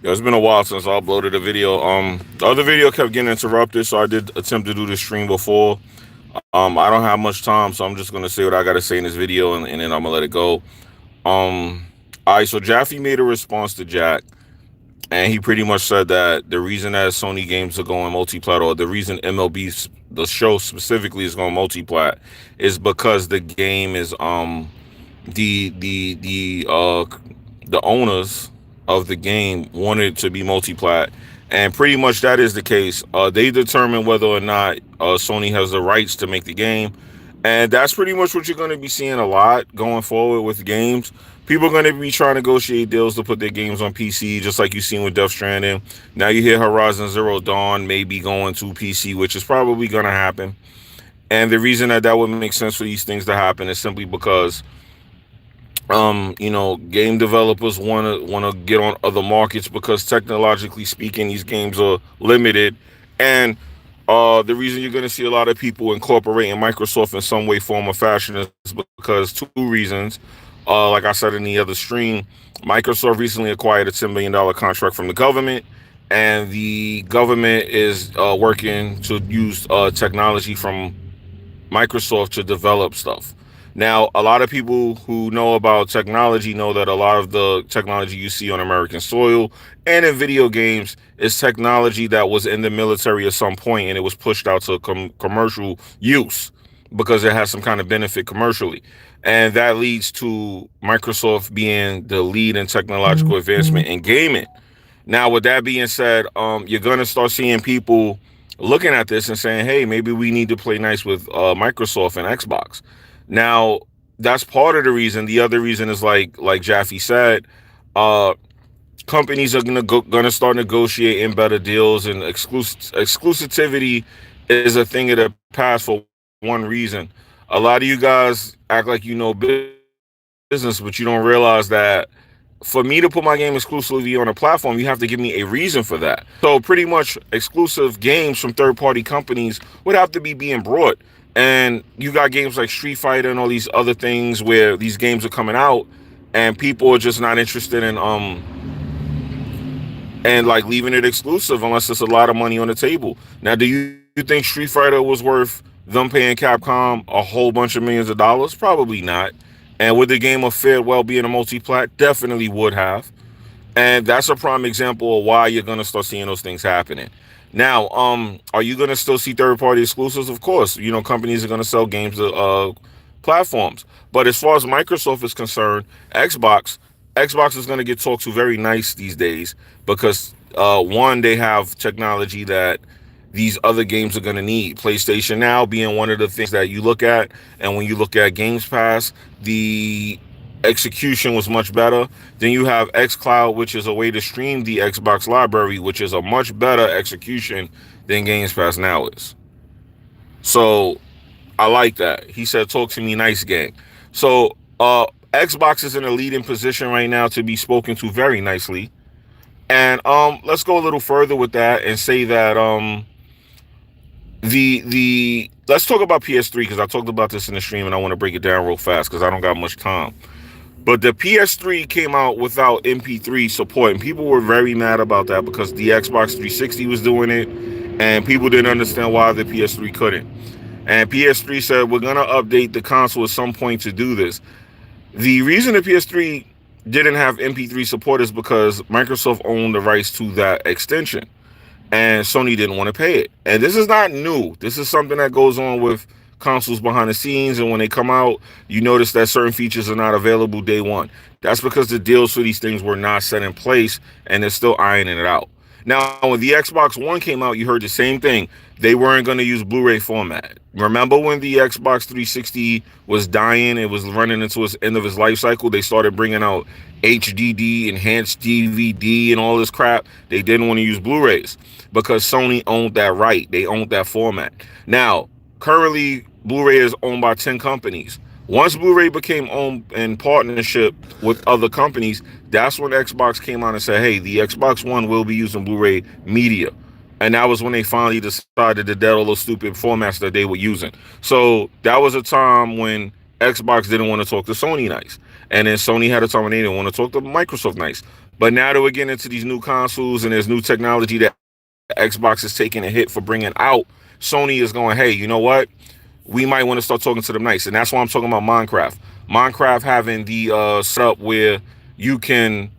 Yeah, it's been a while since I uploaded a video. The other video kept getting interrupted, so I did attempt to do this stream before. I don't have much time, so I'm just gonna say what I gotta say in this video, and then I'm gonna let it go. Um, all right, so Jaffe made a response to Jack, and he pretty much said that the reason that Sony games are going multiplat, or the reason MLB, the show specifically, is going multiplat, is because the game is the owners of the game wanted to be multiplat, and pretty much that is the case. They determine whether or not Sony has the rights to make the game, and that's pretty much what you're going to be seeing a lot going forward with games. People are going to be trying to negotiate deals to put their games on PC, just like you've seen with Death Stranding. Now you hear Horizon Zero Dawn may be going to PC, which is probably going to happen. And the reason that that would make sense for these things to happen is simply because game developers want to get on other markets, because technologically speaking, these games are limited. And the reason you're going to see a lot of people incorporating Microsoft in some way, form, or fashion is because two reasons. Like I said in the other stream, Microsoft recently acquired a $10 billion contract from the government, and the government is working to use technology from Microsoft to develop stuff. Now, a lot of people who know about technology know that a lot of the technology you see on American soil and in video games is technology that was in the military at some point, and it was pushed out to commercial use because it has some kind of benefit commercially. And that leads to Microsoft being the lead in technological advancement in gaming. Now, with that being said, you're going to start seeing people looking at this and saying, hey, maybe we need to play nice with Microsoft and Xbox. Now, that's part of the reason. The other reason is like Jaffe said, uh, companies are gonna start negotiating better deals, and exclusivity is a thing of the past for one reason. A lot of you guys act like you know business, but you don't realize that for me to put my game exclusively on a platform, you have to give me a reason for that. So pretty much exclusive games from third-party companies would have to be being brought. And you got games like Street Fighter and all these other things where these games are coming out, and people are just not interested in and like leaving it exclusive unless it's a lot of money on the table. Now, do you think Street Fighter was worth them paying Capcom a whole bunch of millions of dollars? Probably not. And would the game have fared well being a multi-plat? Definitely would have. And that's a prime example of why you're gonna start seeing those things happening. Now, are you gonna still see third-party exclusives? Of course, companies are gonna sell games to platforms. But as far as Microsoft is concerned, Xbox is gonna get talked to very nice these days, because one, they have technology that these other games are going to need. PlayStation Now being one of the things that you look at, and when you look at Games Pass, the execution was much better. Then you have xCloud, which is a way to stream the Xbox library, which is a much better execution than Games Pass Now is. So I like that. He said, "Talk to me nice, gang." So Xbox is in a leading position right now to be spoken to very nicely. And let's go a little further with that and say that the let's talk about PS3, because I talked about this in the stream and I want to break it down real fast because I don't got much time. But the PS3 came out without MP3 support, and people were very mad about that because the Xbox 360 was doing it, and people didn't understand why the PS3 couldn't. And PS3 said, we're going to update the console at some point to do this. The reason the PS3 didn't have MP3 support is because Microsoft owned the rights to that extension, and Sony didn't want to pay it. And this is not new. This is something that goes on with consoles behind the scenes, and when they come out, you notice that certain features are not available day one. That's because the deals for these things were not set in place, and they're still ironing it out. Now, when the Xbox One came out, you heard the same thing. They weren't going to use Blu-ray format. Remember when the Xbox 360 was dying, it was running into its end of its life cycle, they started bringing out HDD, enhanced DVD, and all this crap. They didn't want to use Blu-rays because Sony owned that right. They owned that format. Now, currently, Blu-ray is owned by 10 companies. Once Blu-ray became owned in partnership with other companies, that's when Xbox came out and said, hey, the Xbox One will be using Blu-ray media. And that was when they finally decided to dead all those stupid formats that they were using. So that was a time when Xbox didn't want to talk to Sony nice. And then Sony had a time when they didn't want to talk to Microsoft nice. But now that we're getting into these new consoles and there's new technology that Xbox is taking a hit for bringing out, Sony is going, hey, you know what? We might want to start talking to them nice. And that's why I'm talking about Minecraft. Minecraft having the setup where you can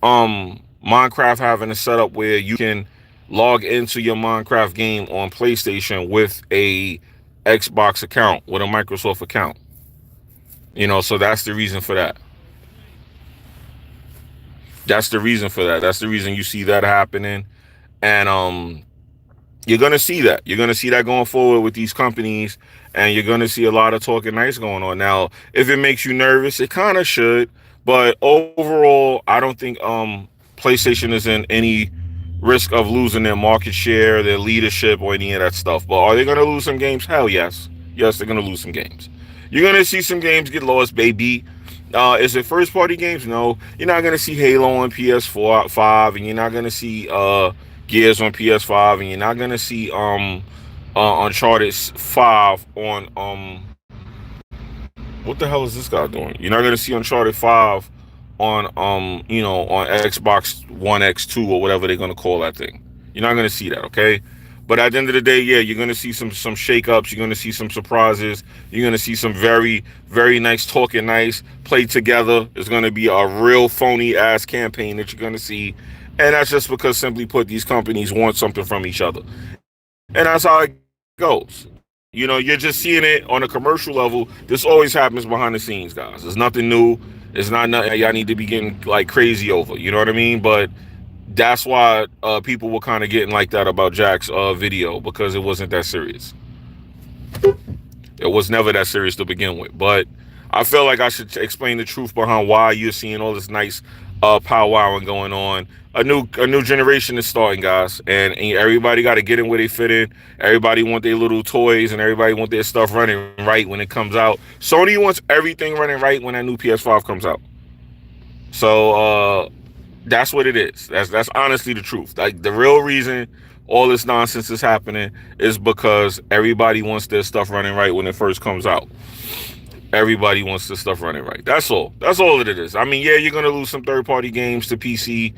Minecraft having a setup where you can log into your Minecraft game on PlayStation with a Xbox account, with a Microsoft account. You know, so that's the reason for that. That's the reason for that. That's the reason you see that happening. And you're gonna see that. You're gonna see that going forward with these companies, and you're gonna see a lot of talking nice going on. Now, if it makes you nervous, it kind of should. But overall, I don't think PlayStation is in any risk of losing their market share, their leadership, or any of that stuff. But are they gonna lose some games? Hell yes. Yes, they're gonna lose some games. You're gonna see some games get lost, baby. Is it first party games? No. You're not gonna see Halo on PS4 5, and you're not gonna see Gears on PS5, and you're not gonna see Uncharted 5 on what the hell is this guy doing? You're not gonna see Uncharted 5 on on Xbox One X2 or whatever they're gonna call that thing. You're not gonna see that, okay? But at the end of the day, yeah, you're gonna see some shakeups. You're gonna see some surprises. You're gonna see some very, very nice talking nice played together. It's gonna be a real phony ass campaign that you're gonna see, and that's just because, simply put, these companies want something from each other, and that's how it goes. You know, you're just seeing it on a commercial level. This always happens behind the scenes, guys. It's nothing new. It's not nothing y'all need to be getting like crazy over. You know what I mean? But that's why people were kind of getting like that about Jack's video, because it wasn't that serious. It was never that serious to begin with. But I feel like I should explain the truth behind why you're seeing all this nice powwowing going on. A new generation is starting, guys, and everybody got to get in where they fit in. Everybody want their little toys, and everybody want their stuff running right when it comes out. Sony wants everything running right when that new PS5 comes out. So that's what it is. That's honestly the truth. Like, the real reason all this nonsense is happening is because everybody wants their stuff running right when it first comes out. Everybody wants their stuff running right. That's all. That's all that it is. I mean, yeah, you're gonna lose some third-party games to PC.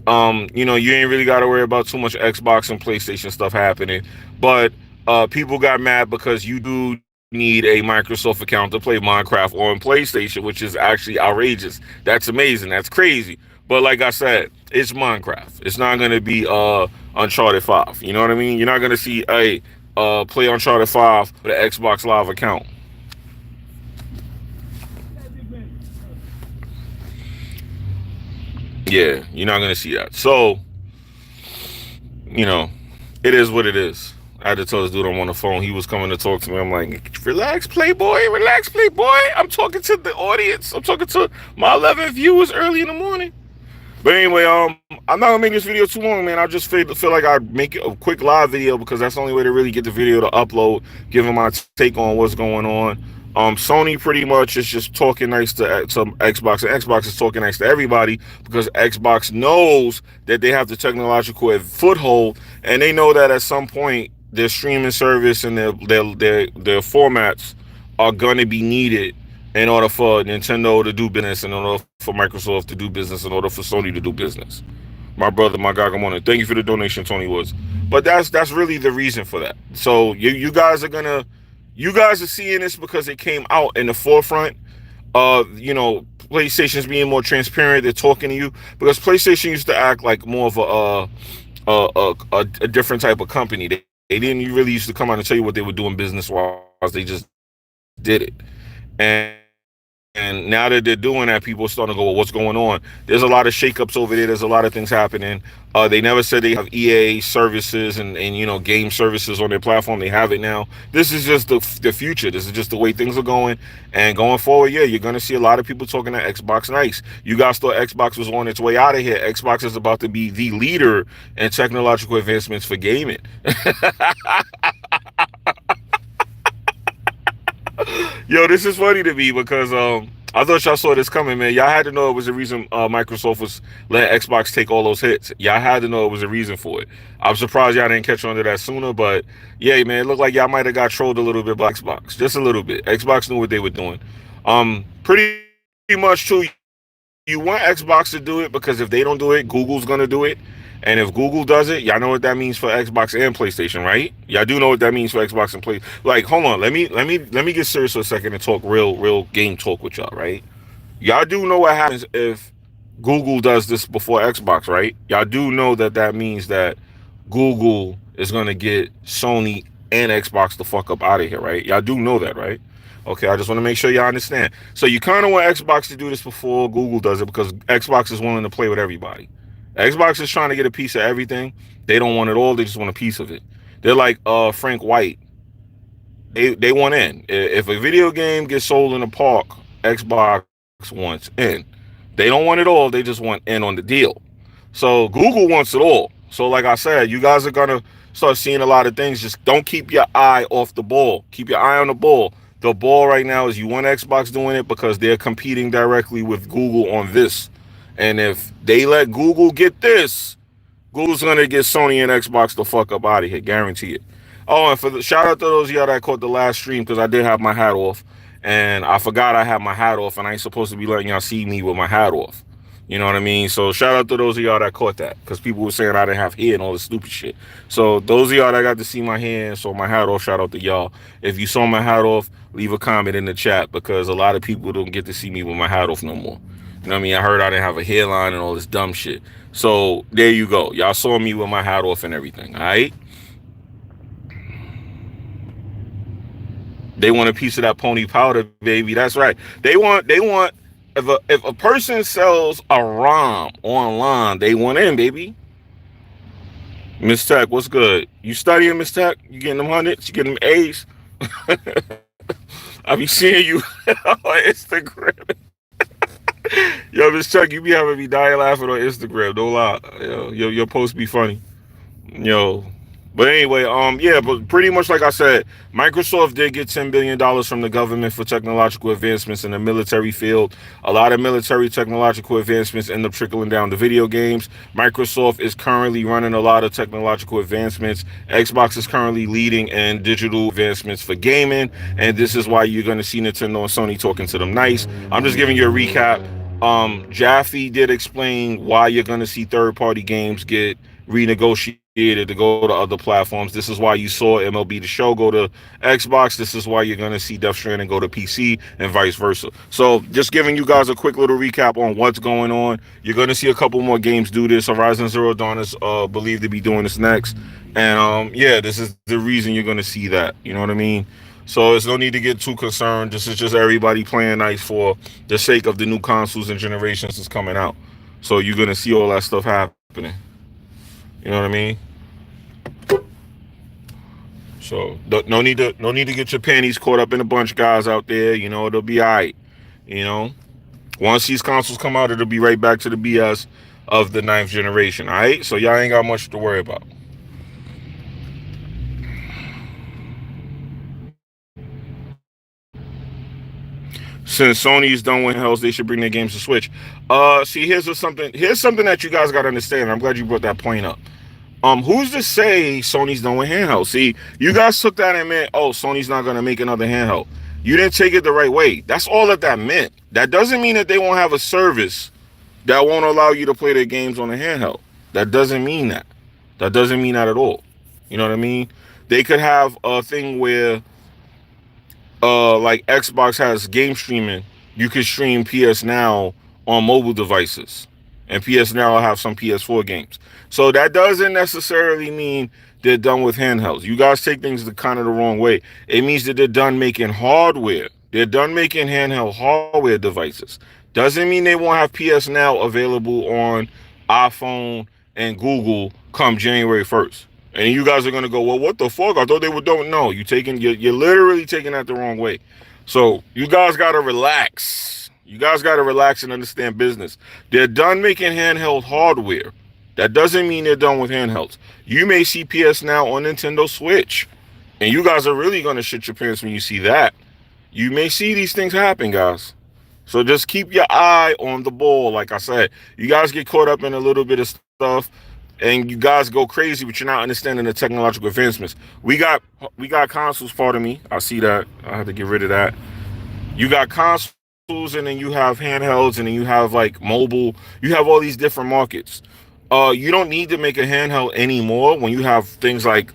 You ain't really got to worry about too much Xbox and PlayStation stuff happening. But people got mad because you do need a Microsoft account to play Minecraft on PlayStation, which is actually outrageous. That's amazing. That's crazy. But like I said, it's Minecraft. It's not going to be Uncharted 5. You know what I mean? You're not going to see a play Uncharted 5 with an Xbox Live account. Yeah, you're not going to see that. So, it is what it is. I had to tell this dude I'm on the phone. He was coming to talk to me. I'm like, relax, Playboy. Relax, Playboy. I'm talking to the audience. I'm talking to my 11 viewers early in the morning. But anyway, I'm not gonna make this video too long, man. I just feel like I'd make a quick live video, because that's the only way to really get the video to upload, giving my take on what's going on. Sony pretty much is just talking nice to Xbox, and Xbox is talking nice to everybody, because Xbox knows that they have the technological foothold, and they know that at some point their streaming service and their formats are gonna be needed in order for Nintendo to do business, in order for Microsoft to do business, in order for Sony to do business. My brother, my guy, good morning. Thank you for the donation, Tony Woods. But that's really the reason for that. So you guys are seeing this because it came out in the forefront. PlayStation's being more transparent. They're talking to you, because PlayStation used to act like more of a different type of company. They didn't really used to come out and tell you what they were doing business-wise. They just did it. And now that they're doing that, people are starting to go, well, what's going on? There's a lot of shakeups over there. There's a lot of things happening. They never said they have EA services and game services on their platform. They have it now. This is just the future. This is just the way things are going. And going forward, yeah, you're going to see a lot of people talking to Xbox nice. You guys thought Xbox was on its way out of here. Xbox is about to be the leader in technological advancements for gaming. Yo, this is funny to me, because I thought y'all saw this coming, man. Y'all had to know it was the reason Microsoft was letting Xbox take all those hits. Y'all had to know it was a reason for it. I'm surprised y'all didn't catch on to that sooner, but yeah, man, it looked like y'all might have got trolled a little bit by Xbox. Just a little bit. Xbox knew what they were doing. Pretty much too, you want Xbox to do it, because if they don't do it, Google's gonna do it. And if Google does it, y'all know what that means for Xbox and PlayStation, right? Y'all do know what that means for Xbox and Play. Like, hold on, let me get serious for a second and talk real game talk with y'all, right? Y'all do know what happens if Google does this before Xbox, right? Y'all do know that that means that Google is gonna get Sony and Xbox the fuck up out of here, right? Y'all do know that, right? Okay, I just want to make sure y'all understand. So you kind of want Xbox to do this before Google does it, because Xbox is willing to play with everybody. Xbox is trying to get a piece of everything. They don't want it all. They just want a piece of it. They're like Frank White. They want in. If a video game gets sold in a park, Xbox wants in. They don't want it all. They just want in on the deal. So Google wants it all. So like I said, you guys are gonna start seeing a lot of things. Just don't keep your eye off the ball. Keep your eye on the ball. The ball right now is you want Xbox doing it because they're competing directly with Google on this. And if they let Google get this, Google's gonna get Sony and Xbox the fuck up out of here, guarantee it. Oh, and for the shout out to those of y'all that caught the last stream, because I did have my hat off, and I forgot I had my hat off, and I ain't supposed to be letting y'all see me with my hat off. You know what I mean? So shout out to those of y'all that caught that, because people were saying I didn't have hair and all this stupid shit. So those of y'all that got to see my hair and saw my hat off, shout out to y'all. If you saw my hat off, leave a comment in the chat, because a lot of people don't get to see me with my hat off no more. You know what I mean? I heard I didn't have a hairline and all this dumb shit. So there you go. Y'all saw me with my hat off and everything. All right. They want a piece of that pony powder, baby. That's right. They want. If a person sells a ROM online, they want in, baby. Miss Tech, what's good? You studying, Miss Tech? You getting them hundreds? You getting them A's? I be seeing you on Instagram. Yo, Miss Tech, you be having me dying laughing on Instagram. Don't lie. Yo, your posts be funny. Yo. But anyway, yeah, but pretty much like I said, Microsoft did get $10 billion from the government for technological advancements in the military field. A lot of military technological advancements end up trickling down to video games. Microsoft is currently running a lot of technological advancements. Xbox is currently leading in digital advancements for gaming, and this is why you're going to see Nintendo and Sony talking to them nice. I'm just giving you a recap. Jaffe did explain why you're going to see third-party games get renegotiated to go to other platforms. This is why you saw MLB The Show go to Xbox. This is why you're going to see Death Stranding go to PC and vice versa. So just giving you guys a quick little recap on what's going on. You're going to see a couple more games do this. Horizon Zero Dawn is believed to be doing this next. And yeah, this is the reason you're going to see that. You know what I mean? So there's no need to get too concerned. This is just everybody playing nice for the sake of the new consoles and generations that's coming out. So you're going to see all that stuff happening. You know what I mean? So no need to get your panties caught up in a bunch, guys out there. You know, it'll be all right. You know, once these consoles come out, it'll be right back to the BS of the 9th generation. All right, so y'all ain't got much to worry about. Since Sony's done with Hells, they should bring their games to Switch. See, here's something that you guys got to understand. I'm glad you brought that point up. Who's to say Sony's done with handheld? See, you guys took that and meant, oh, Sony's not going to make another handheld. You didn't take it the right way. That's all that meant. That doesn't mean that they won't have a service that won't allow you to play their games on a handheld. That doesn't mean that. That doesn't mean that at all. You know what I mean? They could have a thing where, like Xbox has game streaming. You could stream PS Now on mobile devices. And PS Now will have some PS4 games. So that doesn't necessarily mean they're done with handhelds. You guys take things kind of the wrong way. It means that they're done making hardware. They're done making handheld hardware devices. Doesn't mean they won't have PS Now available on iPhone and Google come January 1st. And you guys are going to go, well, what the fuck? I thought they were doing. No, you're literally taking that the wrong way. So you guys got to relax. You guys got to relax and understand business. They're done making handheld hardware. That doesn't mean they're done with handhelds. You may see PS Now on Nintendo Switch. And you guys are really going to shit your pants when you see that. You may see these things happen, guys. So just keep your eye on the ball. Like I said, you guys get caught up in a little bit of stuff. And you guys go crazy, but you're not understanding the technological advancements. We got consoles, pardon me. I see that. I had to get rid of that. You got consoles and then you have handhelds, and then you have like mobile. You have all these different markets. You don't need to make a handheld anymore when you have things like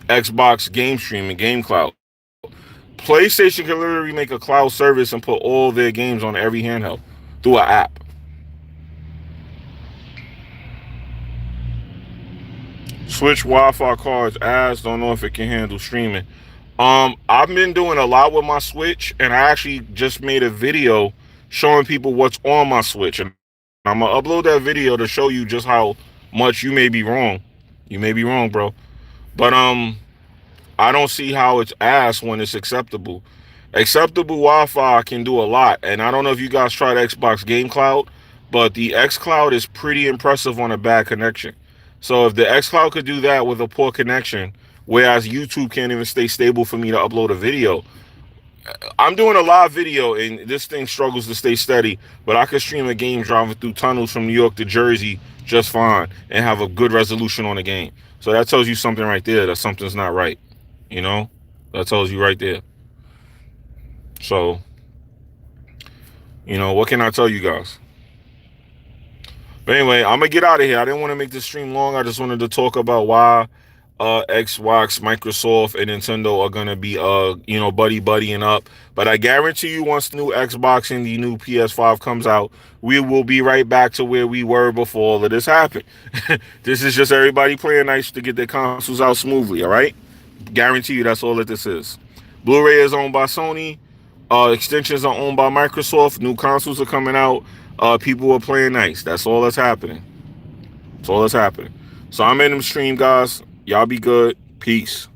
Xbox Game Stream and Game Cloud. PlayStation can literally make a cloud service and put all their games on every handheld through an app. Switch Wi-Fi cards ass. Don't know if it can handle streaming. I've been doing a lot with my Switch, and I actually just made a video showing people what's on my Switch, and I'm gonna upload that video to show you just how much you may be wrong. You may be wrong, bro. But I don't see how it's ass when it's acceptable. Acceptable Wi-Fi can do a lot, and I don't know if you guys tried Xbox Game Cloud, but the X Cloud is pretty impressive on a bad connection. So if the X Cloud could do that with a poor connection, whereas YouTube can't even stay stable for me to upload a video, I'm doing a live video and this thing struggles to stay steady, but I could stream a game driving through tunnels from New York to Jersey just fine and have a good resolution on the game. So that tells you something right there, that something's not right. You know, that tells you right there. So, you know, what can I tell you guys? But anyway, I'm gonna get out of here. I didn't want to make this stream long. I just wanted to talk about why Xbox, Microsoft, and Nintendo are gonna be buddying up. But I guarantee you, once the new Xbox and the new PS5 comes out, we will be right back to where we were before all of this happened. This is just everybody playing nice to get their consoles out smoothly. All right, guarantee you that's all that this is. Blu-ray is owned by Sony. Extensions are owned by Microsoft. New consoles are coming out. People are playing nice. That's all that's happening. That's all that's happening. So I'm in the stream, guys. Y'all be good. Peace.